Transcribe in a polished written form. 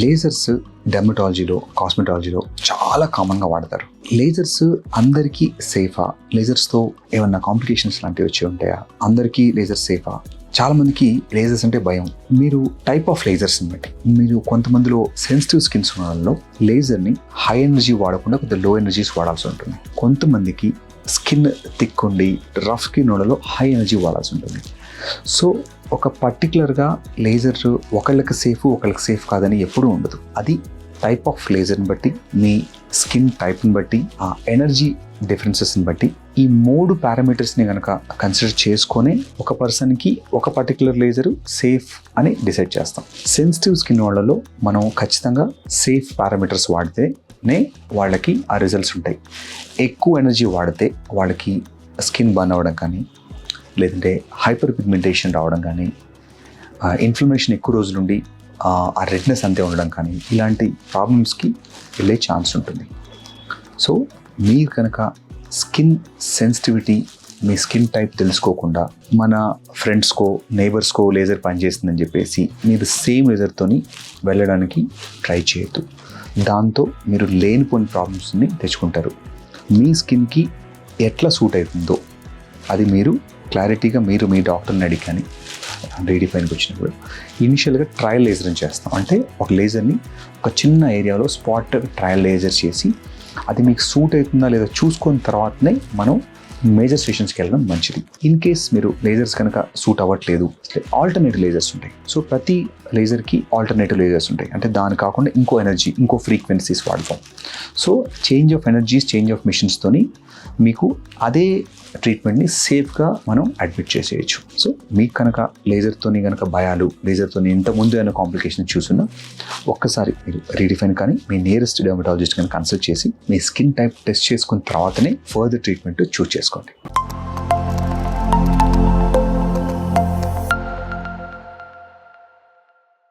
Lasers డెర్మటాలజీలో, కాస్మెటాలజీలో చాలా కామన్గా వాడతారు. లేజర్స్ అందరికీ సేఫా? లేజర్స్తో ఏమన్నా కాంప్లికేషన్స్ లాంటివి వచ్చి ఉంటాయా? అందరికీ లేజర్స్ సేఫా? చాలా మందికి లేజర్స్ అంటే భయం. మీరు టైప్ ఆఫ్ లేజర్స్ని బట్టి, మీరు కొంతమందిలో సెన్సిటివ్ స్కిన్స్ ఉన్న వాళ్ళలో లేజర్ని హై ఎనర్జీ వాడకుండా కొద్దిగా లో ఎనర్జీస్ వాడాల్సి ఉంటుంది. కొంతమందికి స్కిన్ థిక్ ఉండి రఫ్ స్కిన్ వాళ్ళలో హై ఎనర్జీ వాడాల్సి ఉంటుంది. సో ఒక పర్టికులర్గా లేజర్ ఒకళ్ళకి సేఫ్ కాదని ఎప్పుడూ ఉండదు. అది టైప్ ఆఫ్ లేజర్ని బట్టి, మీ స్కిన్ టైప్ని బట్టి, ఆ ఎనర్జీ డిఫరెన్సెస్ని బట్టి, ఈ 3 పారామీటర్స్ని కనుక కన్సిడర్ చేసుకొని ఒక పర్సన్కి ఒక పర్టికులర్ లేజర్ సేఫ్ అని డిసైడ్ చేస్తాం. సెన్సిటివ్ స్కిన్ వాళ్ళలో మనం ఖచ్చితంగా సేఫ్ పారామీటర్స్ వాడితేనే వాళ్ళకి ఆ రిజల్ట్స్ ఉంటాయి. ఎక్కువ ఎనర్జీ వాడితే వాళ్ళకి స్కిన్ బర్న్ అవ్వడం కానీ, లేదంటే హైపర్ పిగ్మెంటేషన్ రావడం కానీ, ఇన్ఫ్లమేషన్ ఎక్కువ రోజులుండి ఆ రెడ్నెస్ అంతే ఉండడం కానీ, ఇలాంటి ప్రాబ్లమ్స్కి వెళ్ళే ఛాన్స్ ఉంటుంది. సో మీరు కనుక స్కిన్ సెన్సిటివిటీ, మీ స్కిన్ టైప్ తెలుసుకోకుండా మన ఫ్రెండ్స్కో, నైబర్స్కో లేజర్ పనిచేస్తుందని చెప్పేసి మీరు సేమ్ లేజర్తోని వెళ్ళడానికి ట్రై చేయొద్దు. దాంతో మీరు లేనిపోని ప్రాబ్లమ్స్ని తెచ్చుకుంటారు. మీ స్కిన్కి ఎట్లా సూట్ అవుతుందో అది మీరు క్లారిటీగా మీ డాక్టర్ని అడిగి కానీ రీడిఫైన్కి వచ్చినప్పుడు ఇనిషియల్గా ట్రయల్ లేజర్ని చేస్తాం. అంటే ఒక లేజర్ని ఒక చిన్న ఏరియాలో స్పాట్ ట్రయల్ లేజర్ చేసి అది మీకు సూట్ అవుతుందా లేదా చూసుకున్న తర్వాతనే మనం మేజర్ స్టేషన్స్కి వెళ్ళడం మంచిది. ఇన్ కేస్ మీరు లేజర్స్ కనుక సూట్ అవ్వట్లేదు, ఆల్టర్నేటివ్ లేజర్స్ ఉంటాయి. సో ప్రతి లేజర్కి ఆల్టర్నేటివ్ లేజర్స్ ఉంటాయి. అంటే దాని కాకుండా ఇంకో ఎనర్జీ, ఇంకో ఫ్రీక్వెన్సీస్ వాడతాం. So change of energies, change of మిషన్స్తోని మీకు అదే ట్రీట్మెంట్ని సేఫ్గా మనం అడ్మిట్ చేసేయచ్చు. సో మీకు కనుక లేజర్తోని కనుక భయాలు, లేజర్తోని ఇంతకుముందు ఏమైనా కాంప్లికేషన్ చూసున్నా ఒక్కసారి మీరు రీడిఫైన్ కానీ మీ నియరెస్ట్ డెర్మటాలజిస్ట్ కానీ కన్సల్ట్ చేసి మీ స్కిన్ టైప్ టెస్ట్ చేసుకున్న తర్వాతనే ఫర్దర్ ట్రీట్మెంట్ చూస్ చేసుకోండి.